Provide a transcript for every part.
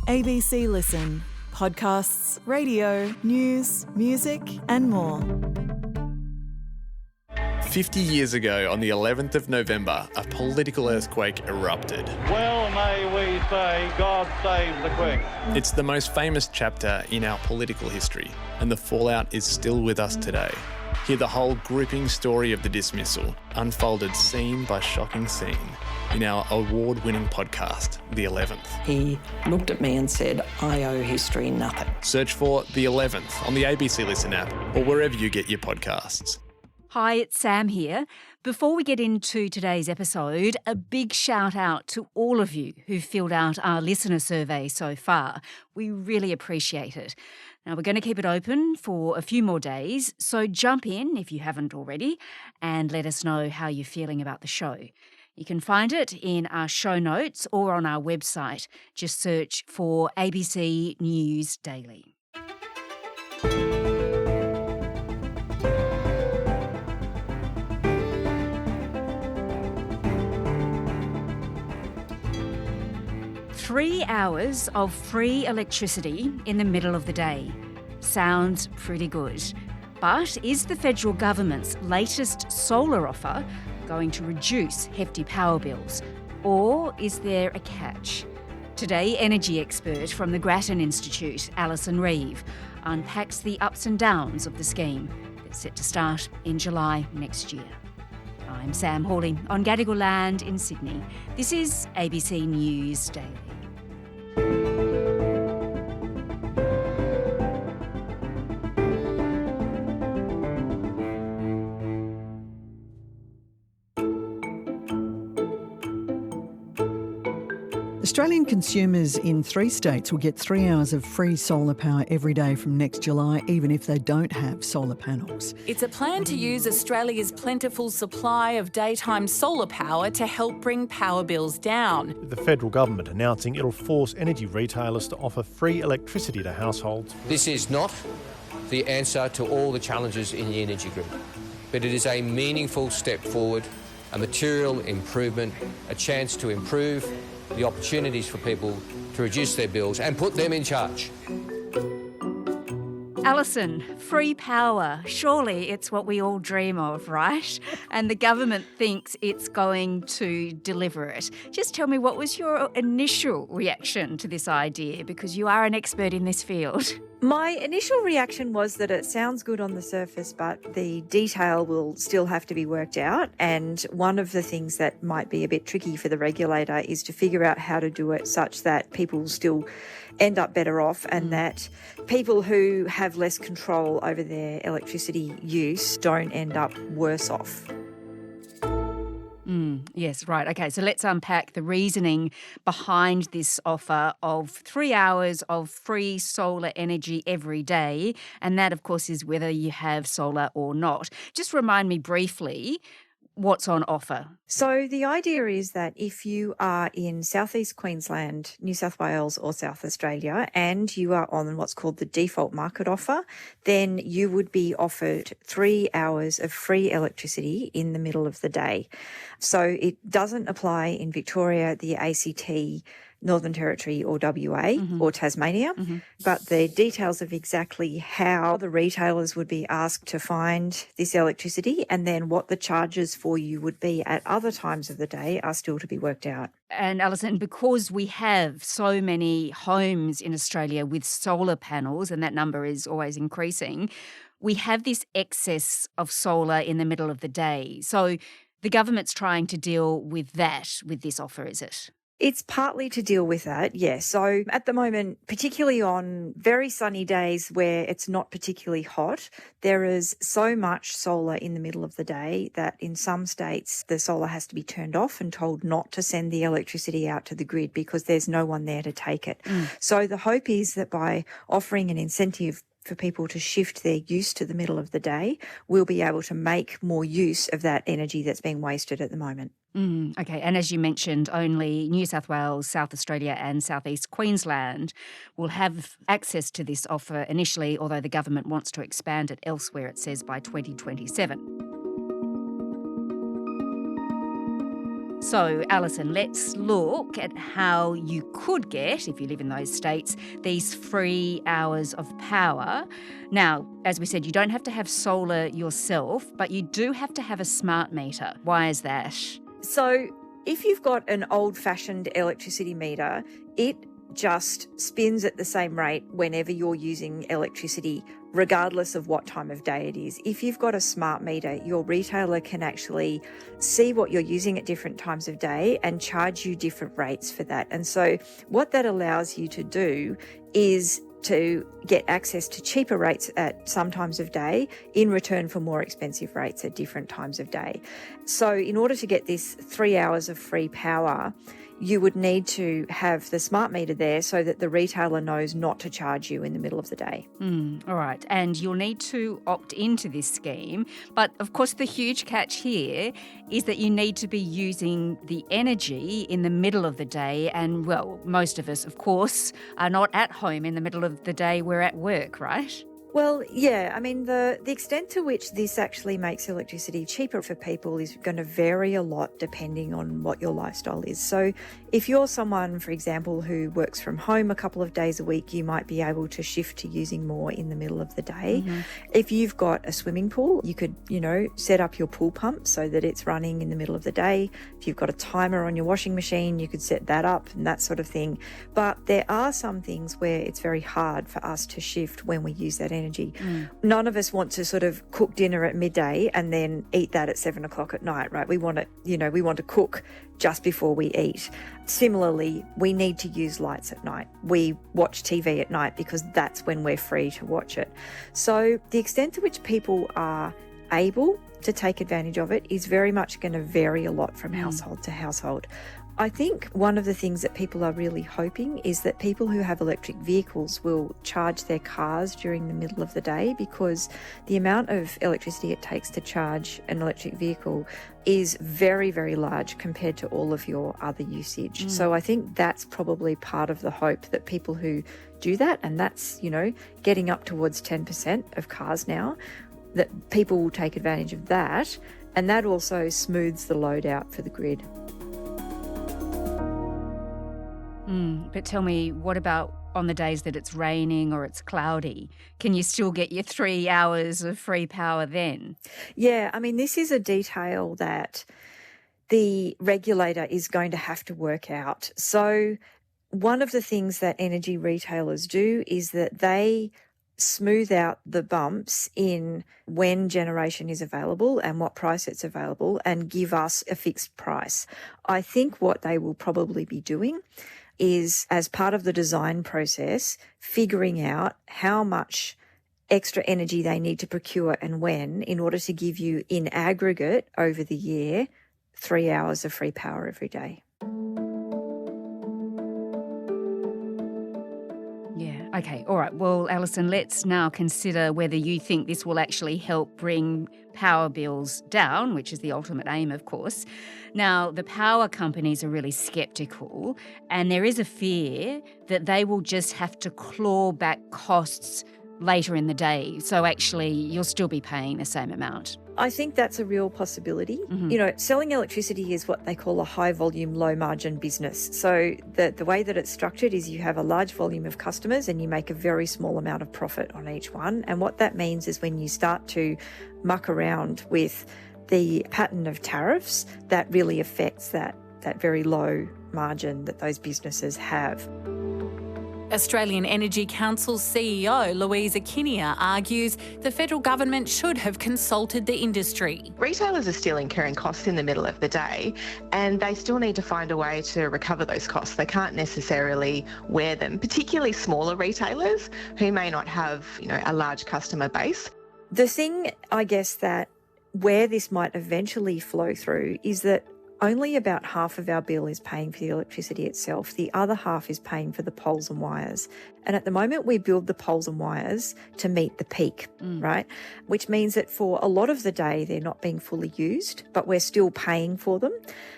ABC Listen. Podcasts, radio, news, music and more. 50 years ago, on the 11th of November, a political earthquake erupted. Well may we say, God save the Queen. It's the most famous chapter in our political history, and the fallout is still with us today. Hear the whole gripping story of the dismissal, unfolded scene by shocking scene, in our award-winning podcast, The 11th. He looked at me and said, I owe history nothing. Search for The 11th on the ABC Listen app or wherever you get your podcasts. Hi, it's Sam here. Before we get into today's episode, a big shout out to all of you who filled out our listener survey so far. We really appreciate it. Now, we're going to keep it open for a few more days, so jump in if you haven't already and let us know how you're feeling about the show. You can find it in our show notes or on our website. Just search for ABC News Daily. Three hours of free electricity in the middle of the day. Sounds pretty good. But is the federal government's latest solar offer going to reduce hefty power bills? Or is there a catch? Today, energy expert from the Grattan Institute, Alison Reeve, unpacks the ups and downs of the scheme that's set to start in July next year. I'm Sam Hawley on Gadigal land in Sydney. This is ABC News Daily. Australian consumers in 3 states will get 3 hours of free solar power every day from next July, even if they don't have solar panels. It's a plan to use Australia's plentiful supply of daytime solar power to help bring power bills down. The federal government announcing it'll force energy retailers to offer free electricity to households. This is not the answer to all the challenges in the energy grid, but it is a meaningful step forward, a material improvement, a chance to improve the opportunities for people to reduce their bills and put them in charge. Alison, free power. Surely it's what we all dream of, right? And the government thinks it's going to deliver it. Just tell me, what was your initial reaction to this idea? Because you are an expert in this field. My initial reaction was that it sounds good on the surface, but the detail will still have to be worked out. And one of the things that might be a bit tricky for the regulator is to figure out how to do it such that people still end up better off and that people who have less control over their electricity use don't end up worse off. Yes, right. Okay, so let's unpack the reasoning behind this offer of 3 hours of free solar energy every day. And that, of course, is whether you have solar or not. Just remind me briefly what's on offer. So the idea is that if you are in southeast Queensland, New South Wales or South Australia and you are on what's called the default market offer, then you would be offered 3 hours of free electricity in the middle of the day. So it doesn't apply in Victoria, the ACT, Northern Territory or WA or Tasmania, but the details of exactly how the retailers would be asked to find this electricity and then what the charges for you would be at other times of the day are still to be worked out. And Alison, because we have so many homes in Australia with solar panels, and that number is always increasing, we have this excess of solar in the middle of the day. So the government's trying to deal with that with this offer, is it? It's partly to deal with that, yes. So at the moment, particularly on very sunny days where it's not particularly hot, there is so much solar in the middle of the day that in some states the solar has to be turned off and told not to send the electricity out to the grid because there's no one there to take it. So the hope is that by offering an incentive for people to shift their use to the middle of the day, we'll be able to make more use of that energy that's being wasted at the moment. Okay, and as you mentioned, only New South Wales, South Australia and Southeast Queensland will have access to this offer initially, although the government wants to expand it elsewhere, it says, by 2027. So, Alison, let's look at how you could get, if you live in those states, these free hours of power. Now, as we said, you don't have to have solar yourself, but you do have to have a smart meter. Why is that? So if you've got an old-fashioned electricity meter, it just spins at the same rate whenever you're using electricity, regardless of what time of day it is. If you've got a smart meter, your retailer can actually see what you're using at different times of day and charge you different rates for that. And so what that allows you to do is to get access to cheaper rates at some times of day in return for more expensive rates at different times of day. So in order to get this 3 hours of free power, you would need to have the smart meter there so that the retailer knows not to charge you in the middle of the day. All right. And you'll need to opt into this scheme. But of course, the huge catch here is that you need to be using the energy in the middle of the day. And, well, most of us, of course, are not at home in the middle of the day. We're at work, right? Well, yeah, I mean, the extent to which this actually makes electricity cheaper for people is going to vary a lot depending on what your lifestyle is. So if you're someone, for example, who works from home a couple of days a week, you might be able to shift to using more in the middle of the day. If you've got a swimming pool, you could, set up your pool pump so that it's running in the middle of the day. If you've got a timer on your washing machine, you could set that up and that sort of thing. But there are some things where it's very hard for us to shift when we use that energy. None of us want to sort of cook dinner at midday and then eat that at 7 o'clock at night, right? We want to, we want to cook just before we eat. Similarly, we need to use lights at night. We watch TV at night because that's when we're free to watch it. So the extent to which people are able to take advantage of it is very much going to vary a lot from household to household. I think one of the things that people are really hoping is that people who have electric vehicles will charge their cars during the middle of the day, because the amount of electricity it takes to charge an electric vehicle is very, very large compared to all of your other usage. So I think that's probably part of the hope, that people who do that, and that's, getting up towards 10% of cars now, that people will take advantage of that, and that also smooths the load out for the grid. But tell me, what about on the days that it's raining or it's cloudy? Can you still get your 3 hours of free power then? Yeah, I mean, this is a detail that the regulator is going to have to work out. So one of the things that energy retailers do is that they smooth out the bumps in when generation is available and what price it's available, and give us a fixed price. I think what they will probably be doing is, as part of the design process, figuring out how much extra energy they need to procure and when, in order to give you in aggregate over the year 3 hours of free power every day. Yeah, okay, all right. Well, Alison, let's now consider whether you think this will actually help bring power bills down, which is the ultimate aim, of course. Now, the power companies are really sceptical, and there is a fear that they will just have to claw back costs later in the day. So actually, you'll still be paying the same amount. I think that's a real possibility. Selling electricity is what they call a high volume, low margin business. So the way that it's structured is you have a large volume of customers and you make a very small amount of profit on each one. And what that means is when you start to muck around with the pattern of tariffs, that really affects that very low margin that those businesses have. Australian Energy Council's CEO, Louisa Kinnear, argues the federal government should have consulted the industry. Retailers are still incurring costs in the middle of the day, and they still need to find a way to recover those costs. They can't necessarily wear them, particularly smaller retailers who may not have, a large customer base. The thing, I guess, that where this might eventually flow through is that only about half of our bill is paying for the electricity itself. The other half is paying for the poles and wires. And at the moment, we build the poles and wires to meet the peak, right? Which means that for a lot of the day, they're not being fully used, but we're still paying for them.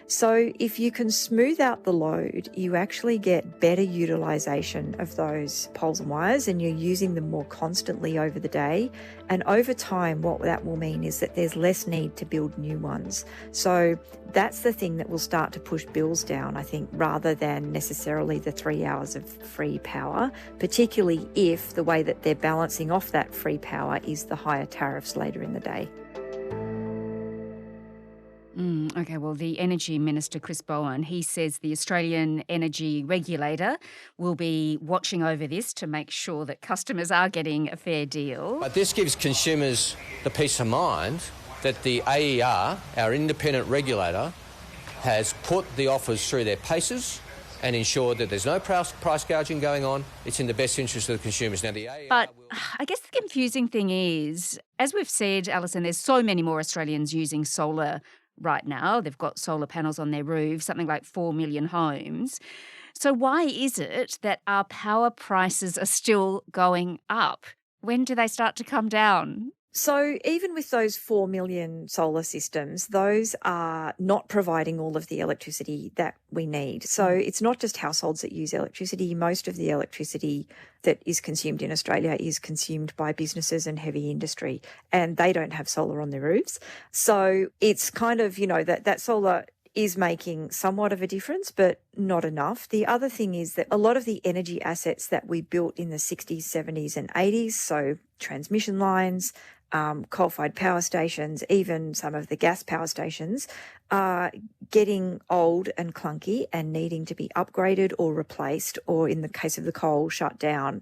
So if you can smooth out the load, you actually get better utilisation of those poles and wires, and you're using them more constantly over the day. And over time, what that will mean is that there's less need to build new ones. So that's the the thing that will start to push bills down, I think, rather than necessarily the 3 hours of free power, particularly if the way that they're balancing off that free power is the higher tariffs later in the day. Okay, well, the Energy Minister, Chris Bowen, he says the Australian Energy Regulator will be watching over this to make sure that customers are getting a fair deal. But this gives consumers the peace of mind that the AER, our independent regulator, has put the offers through their paces and ensured that there's no price gouging going on. It's in the best interest of the consumers. Now, the AER But I guess the confusing thing is, as we've said, Alison, there's so many more Australians using solar right now. They've got solar panels on their roofs, something like 4 million homes. So why is it that our power prices are still going up? When do they start to come down? So even with those 4 million solar systems, those are not providing all of the electricity that we need. So it's not just households that use electricity. Most of the electricity that is consumed in Australia is consumed by businesses and heavy industry, and they don't have solar on their roofs. So it's kind of, that solar is making somewhat of a difference, but not enough. The other thing is that a lot of the energy assets that we built in the 60s, 70s and 80s, so transmission lines, coal-fired power stations, even some of the gas power stations, are getting old and clunky and needing to be upgraded or replaced, or in the case of the coal, shut down.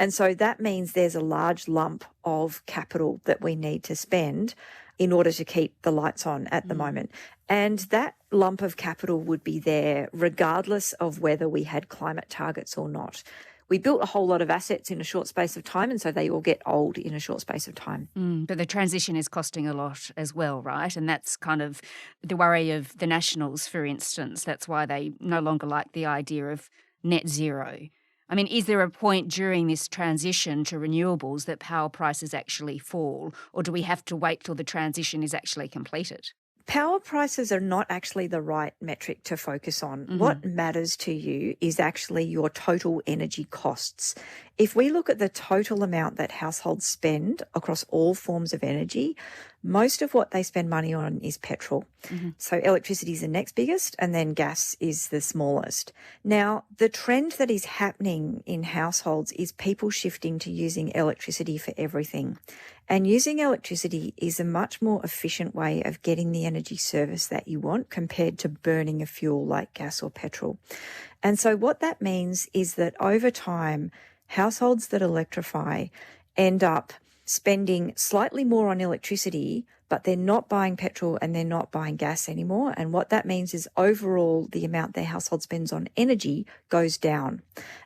And so that means there's a large lump of capital that we need to spend in order to keep the lights on at the moment. And that lump of capital would be there regardless of whether we had climate targets or not. We built a whole lot of assets in a short space of time, and so they all get old in a short space of time. But the transition is costing a lot as well, right? And that's kind of the worry of the Nationals, for instance. That's why they no longer like the idea of net zero. I mean, is there a point during this transition to renewables that power prices actually fall, or do we have to wait till the transition is actually completed? Power prices are not actually the right metric to focus on. What matters to you is actually your total energy costs. If we look at the total amount that households spend across all forms of energy, most of what they spend money on is petrol. So electricity is the next biggest, and then gas is the smallest. Now, the trend that is happening in households is people shifting to using electricity for everything. And using electricity is a much more efficient way of getting the energy service that you want compared to burning a fuel like gas or petrol. And so what that means is that over time, households that electrify end up spending slightly more on electricity, but they're not buying petrol and they're not buying gas anymore. And what that means is overall, the amount their household spends on energy goes down.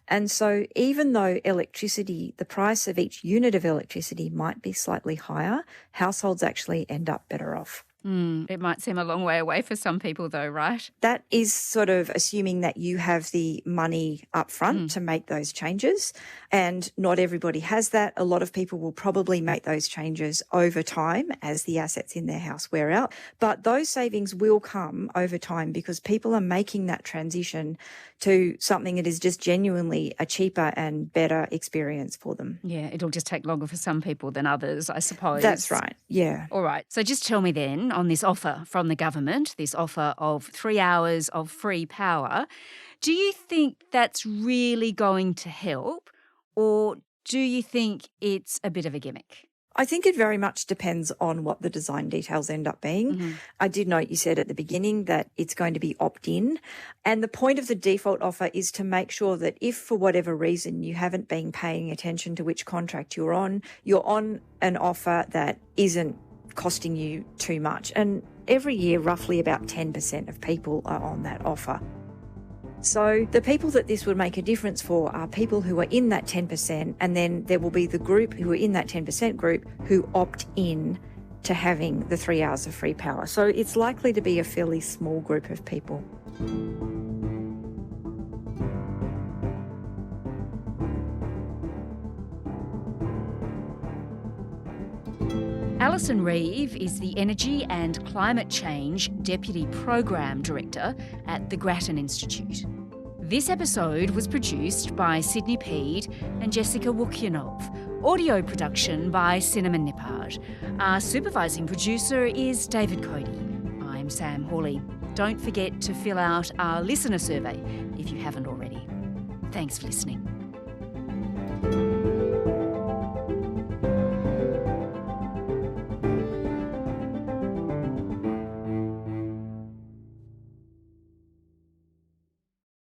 And so even though electricity, the price of each unit of electricity might be slightly higher, households actually end up better off. It might seem a long way away for some people though, right? That is sort of assuming that you have the money up front to make those changes. And not everybody has that. A lot of people will probably make those changes over time as the assets in their house wear out. But those savings will come over time because people are making that transition to something that is just genuinely a cheaper and better experience for them. Yeah, it'll just take longer for some people than others, I suppose. That's right, yeah. All right, so just tell me then, on this offer from the government, this offer of 3 hours of free power, do you think that's really going to help, or do you think it's a bit of a gimmick? I think it very much depends on what the design details end up being. I did note you said at the beginning that it's going to be opt-in. And the point of the default offer is to make sure that if for whatever reason you haven't been paying attention to which contract you're on an offer that isn't costing you too much. And every year, roughly about 10% of people are on that offer. So the people that this would make a difference for are people who are in that 10%, and then there will be the group who are in that 10% group who opt in to having the 3 hours of free power. So it's likely to be a fairly small group of people. Alison Reeve is the Energy and Climate Change Deputy Program Director at the Grattan Institute. This episode was produced by Sydney Peed and Jessica Wukyanov. Audio production by Cinnamon Nippard. Our supervising producer is David Cody. I'm Sam Hawley. Don't forget to fill out our listener survey if you haven't already. Thanks for listening.